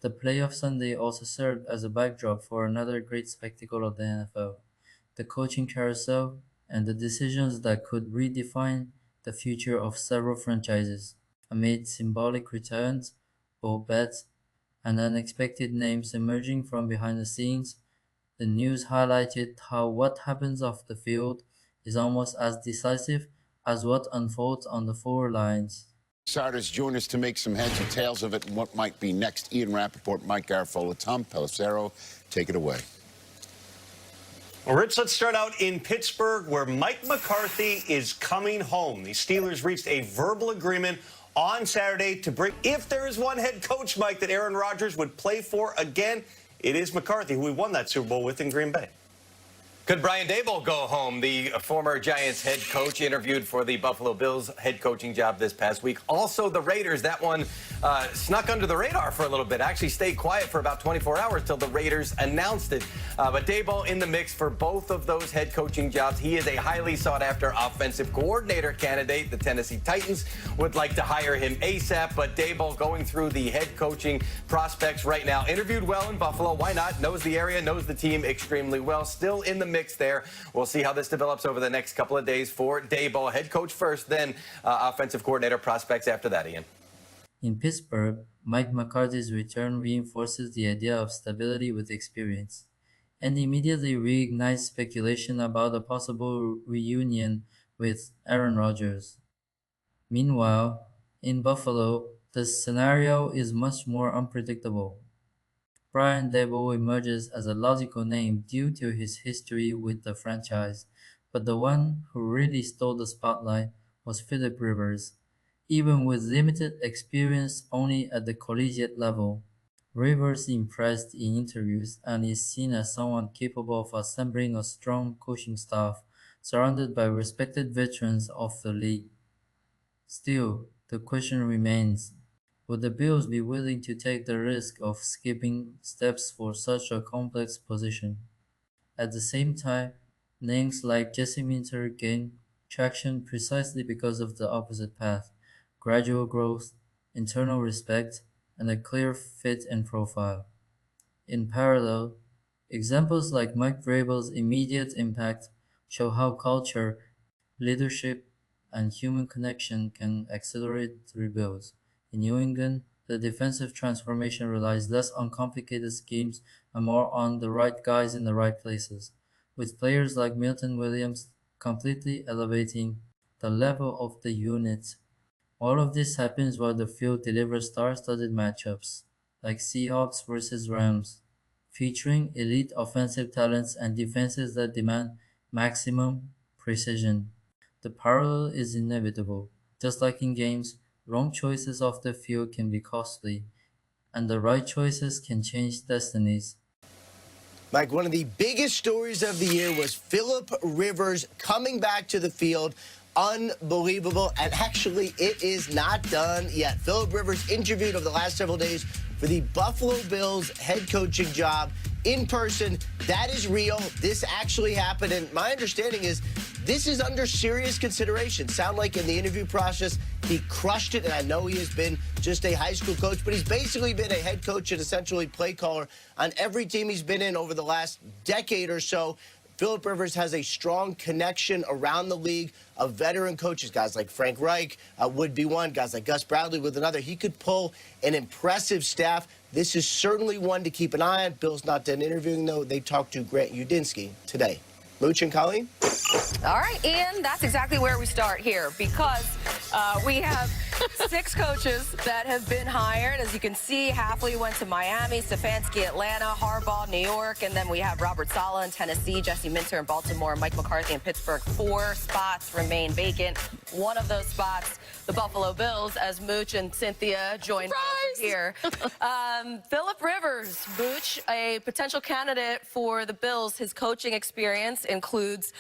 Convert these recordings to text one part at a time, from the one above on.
The playoff Sunday also served as a backdrop for another great spectacle of the NFL, the coaching carousel, and the decisions that could redefine the future of several franchises. Amid symbolic returns, bold bets, and unexpected names emerging from behind the scenes, the news highlighted how what happens off the field is almost as decisive as what unfolds on the forward lines. Starters join us to make some heads or tails of it and what might be next. Ian Rapoport, Mike Garafolo, Tom Pelissero, take it away. Well, Rich, let's start out in Pittsburgh, where Mike McCarthy is coming home. The Steelers reached a verbal agreement on Saturday to bring, if there is one head coach, Mike, that Aaron Rodgers would play for again, it is McCarthy, who we won that Super Bowl with in Green Bay. Could Brian Daboll go home? The former Giants head coach interviewed for the Buffalo Bills head coaching job this past week. Also, the Raiders, that one snuck under the radar for a little bit. Actually stayed quiet for about 24 hours till the Raiders announced it. But Daboll in the mix for both of those head coaching jobs. He is a highly sought-after offensive coordinator candidate. The Tennessee Titans would like to hire him ASAP, but Daboll going through the head coaching prospects right now. Interviewed well in Buffalo. Why not? Knows the area, knows the team extremely well. Still in the mix there. We'll see how this develops over the next couple of days for Daboll. Head coach first, then offensive coordinator prospects after that, Ian. In Pittsburgh, Mike McCarthy's return reinforces the idea of stability with experience, and immediately reignites speculation about a possible reunion with Aaron Rodgers. Meanwhile, in Buffalo, the scenario is much more unpredictable. Brian Daboll emerges as a logical name due to his history with the franchise, but the one who really stole the spotlight was Philip Rivers. Even with limited experience only at the collegiate level, Rivers impressed in interviews and is seen as someone capable of assembling a strong coaching staff surrounded by respected veterans of the league. Still, the question remains, would the Bills be willing to take the risk of skipping steps for such a complex position? At the same time, names like Jesse Minter gain traction precisely because of the opposite path: gradual growth, internal respect, and a clear fit and profile. In parallel, examples like Mike Vrabel's immediate impact show how culture, leadership, and human connection can accelerate rebuilds. In New England, the defensive transformation relies less on complicated schemes and more on the right guys in the right places, with players like Milton Williams completely elevating the level of the unit. All of this happens while the field delivers star-studded matchups, like Seahawks versus Rams, featuring elite offensive talents and defenses that demand maximum precision. The parallel is inevitable. Just like in games, wrong choices off the field can be costly, and the right choices can change destinies. Mike, one of the biggest stories of the year was Philip Rivers coming back to the field. Unbelievable, and actually it is not done yet. Philip Rivers interviewed over the last several days for the Buffalo Bills head coaching job in person. That is real. This actually happened, and my understanding is this is under serious consideration. Sound like in the interview process, he crushed it, and I know he has been just a high school coach, but he's basically been a head coach and essentially play caller on every team he's been in over the last decade or so. Philip Rivers has a strong connection around the league of veteran coaches. Guys like Frank Reich would be one. Guys like Gus Bradley with another. He could pull an impressive staff. This is certainly one to keep an eye on. Bill's not done interviewing, though. They talked to Grant Udinski today. Mooch and Colleen? All right, Ian, that's exactly where we start here, because we have 6 coaches that have been hired. As you can see, Hafley went to Miami, Stefanski, Atlanta, Harbaugh, New York, and then we have Robert Saleh in Tennessee, Jesse Minter in Baltimore, Mike McCarthy in Pittsburgh. 4 spots remain vacant. One of those spots, the Buffalo Bills, as Mooch and Cynthia join us here. Philip Rivers, Mooch, a potential candidate for the Bills. His coaching experience includes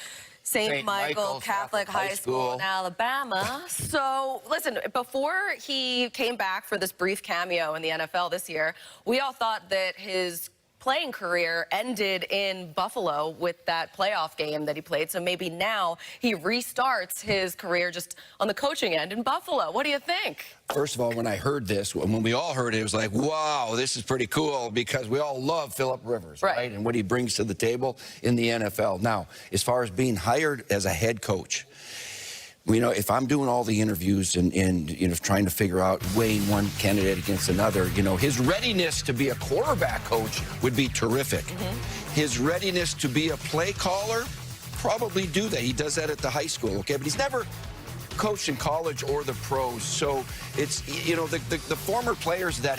St. Michael Catholic High School in Alabama. So, listen, before he came back for this brief cameo in the NFL this year, we all thought that his playing career ended in Buffalo with that playoff game that he played. So maybe now he restarts his career just on the coaching end in Buffalo. What do you think? First of all, when I heard this, when we all heard it, it was like, wow, this is pretty cool, because we all love Phillip Rivers, right? And what he brings to the table in the NFL. Now, as far as being hired as a head coach, you know, if I'm doing all the interviews and you know, trying to figure out weighing one candidate against another, you know, his readiness to be a quarterback coach would be terrific. His readiness to be a play caller, probably do that. He does that at the high school, okay? But he's never coached in college or the pros. So it's, you know, the former players that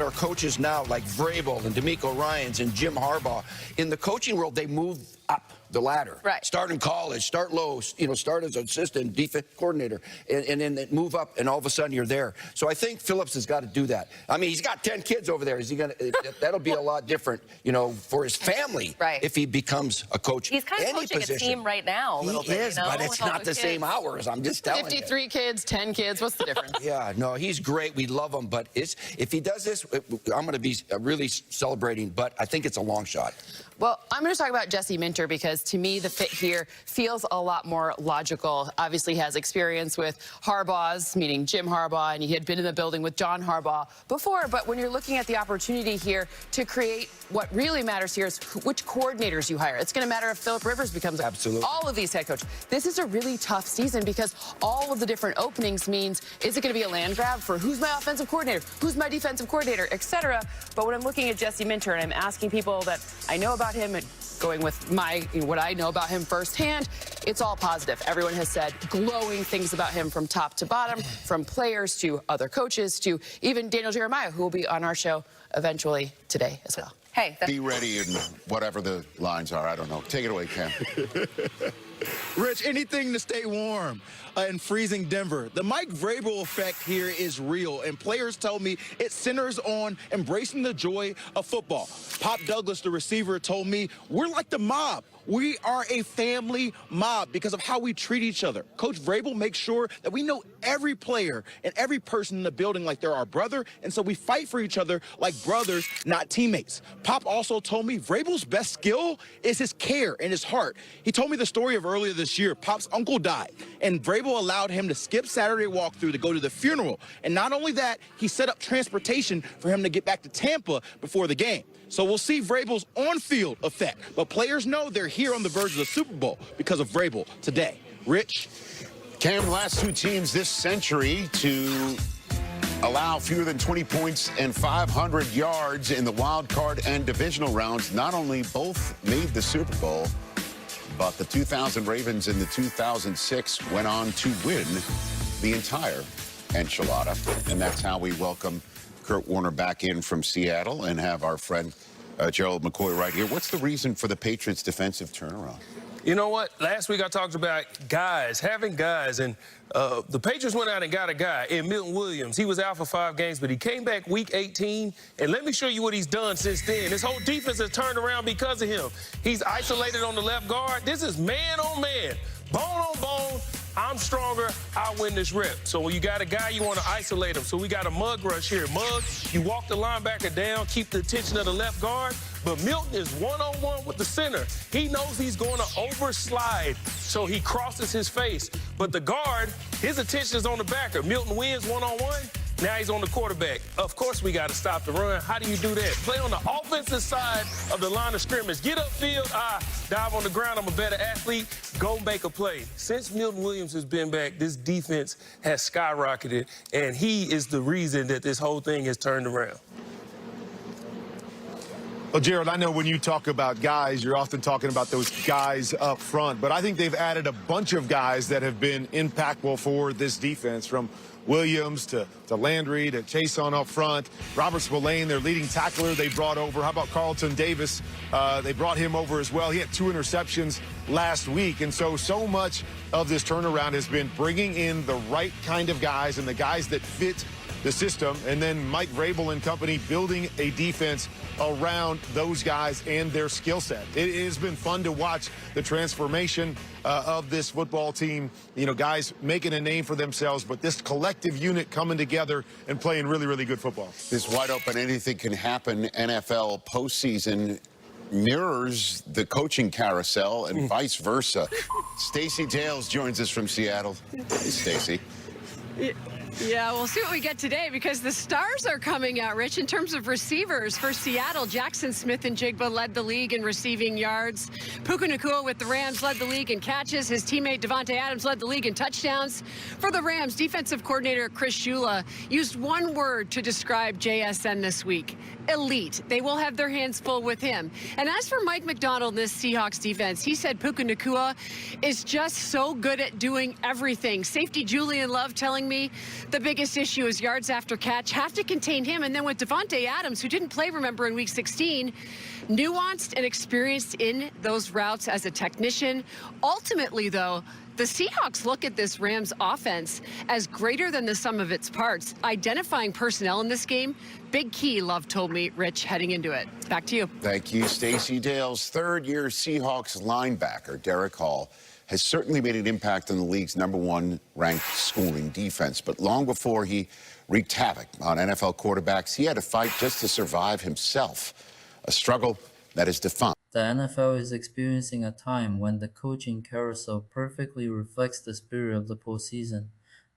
are coaches now, like Vrabel and DeMeco Ryans and Jim Harbaugh, in the coaching world, they move up the ladder. Right. Start in college, start low, you know, start as an assistant, defense coordinator, and then move up, and all of a sudden you're there. So I think Phillips has got to do that. I mean, he's got 10 kids over there. Is he going to, that'll be a lot different, you know, for his family if he becomes a coach. He's kind of coaching a team right now a little bit. He is, you know, but it's not the same hours. I'm just telling you. 53 kids, 10 kids. What's the difference? Yeah, no, he's great. We love him. But if he does this, I'm going to be really celebrating. But I think it's a long shot. Well, I'm going to talk about Jesse Minter, because to me the fit here feels a lot more logical. Obviously, he has experience with Harbaugh's, meaning Jim Harbaugh, and he had been in the building with John Harbaugh before. But when you're looking at the opportunity here to create, what really matters here is which coordinators you hire. It's going to matter if Phillip Rivers becomes all of these head coach. This is a really tough season, because all of the different openings means, is it going to be a land grab for who's my offensive coordinator, who's my defensive coordinator, etc. But when I'm looking at Jesse Minter and I'm asking people that I know about him and going with what I know about him firsthand, it's all positive. Everyone has said glowing things about him from top to bottom, from players to other coaches to even Daniel Jeremiah, who will be on our show eventually today as well. Hey, be ready, and whatever the lines are, I don't know. Take it away, Cam. Rich, anything to stay warm in freezing Denver. The Mike Vrabel effect here is real, and players tell me it centers on embracing the joy of football. Pop Douglas, the receiver, told me, we're like the mob. We are a family mob because of how we treat each other. Coach Vrabel makes sure that we know every player and every person in the building like they're our brother, and so we fight for each other like brothers, not teammates. Pop also told me Vrabel's best skill is his care and his heart. He told me the story of earlier this year. Pop's uncle died, and Vrabel allowed him to skip Saturday walkthrough to go to the funeral. And not only that, he set up transportation for him to get back to Tampa before the game. So we'll see Vrabel's on-field effect. But players know they're here on the verge of the Super Bowl because of Vrabel today. Rich? Cam, last two teams this century to allow fewer than 20 points and 500 yards in the wild card and divisional rounds. Not only both made the Super Bowl, but the 2000 Ravens and the 2006 went on to win the entire enchilada. And that's how we welcome Kurt Warner back in from Seattle and have our friend Gerald McCoy right here. What's the reason for the Patriots' defensive turnaround? You know what? Last week I talked about guys, having guys, and the Patriots went out and got a guy in Milton Williams. He was out for 5 games, but he came back week 18, and let me show you what he's done since then. This whole defense has turned around because of him. He's isolated on the left guard. This is man on man, bone on bone. I'm stronger, I win this rep. So when you got a guy, you want to isolate him. So we got a mug rush here. Mug, you walk the linebacker down, keep the attention of the left guard, but Milton is one-on-one with the center. He knows he's going to overslide, so he crosses his face. But the guard, his attention is on the backer. Milton wins one-on-one. Now he's on the quarterback. Of course, we got to stop the run. How do you do that? Play on the offensive side of the line of scrimmage. Get upfield, dive on the ground. I'm a better athlete. Go make a play. Since Milton Williams has been back, this defense has skyrocketed, and he is the reason that this whole thing has turned around. Well, Gerald, I know when you talk about guys, you're often talking about those guys up front, but I think they've added a bunch of guys that have been impactful for this defense, from Williams to Landry to Chason up front. Robert Spillane, their leading tackler, they brought over. How about Carlton Davis? They brought him over as well. He had 2 interceptions last week. And so much of this turnaround has been bringing in the right kind of guys and the guys that fit the system, and then Mike Vrabel and company building a defense around those guys and their skill set. It has been fun to watch the transformation of this football team. You know, guys making a name for themselves, but this collective unit coming together and playing really, really good football. This wide open, anything can happen NFL postseason mirrors the coaching carousel and vice versa. Stacey Dales joins us from Seattle. Hey, Stacey. Yeah, we'll see what we get today because the stars are coming out, Rich, in terms of receivers. For Seattle, Jackson Smith and Jigba led the league in receiving yards. Puka Nacua with the Rams led the league in catches. His teammate Devontae Adams led the league in touchdowns. For the Rams, defensive coordinator Chris Shula used one word to describe JSN this week: elite. They will have their hands full with him. And as for Mike McDonald, this Seahawks defense, he said Puka Nacua is just so good at doing everything. Safety Julian Love telling me the biggest issue is yards after catch. Have to contain him. And then with Devontae Adams, who didn't play, remember, in week 16, nuanced and experienced in those routes as a technician. Ultimately, though, the Seahawks look at this Rams offense as greater than the sum of its parts. Identifying personnel in this game, big key, Love told me, Rich, heading into it. Back to you. Thank you, Stacey Dales. Third-year Seahawks linebacker Derek Hall has certainly made an impact on the league's #1 ranked scoring defense. But long before he wreaked havoc on NFL quarterbacks, he had to fight just to survive himself, a struggle that is defined. The NFL is experiencing a time when the coaching carousel perfectly reflects the spirit of the postseason.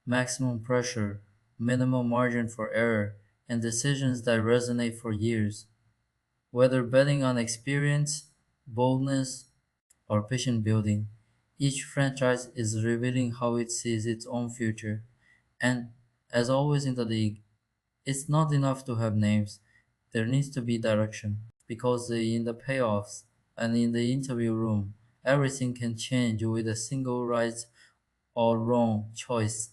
Maximum pressure, minimal margin for error, and decisions that resonate for years. Whether betting on experience, boldness, or patient building, each franchise is revealing how it sees its own future. And, as always in the league, it's not enough to have names. There needs to be direction. Because in the playoffs and in the interview room, everything can change with a single right or wrong choice.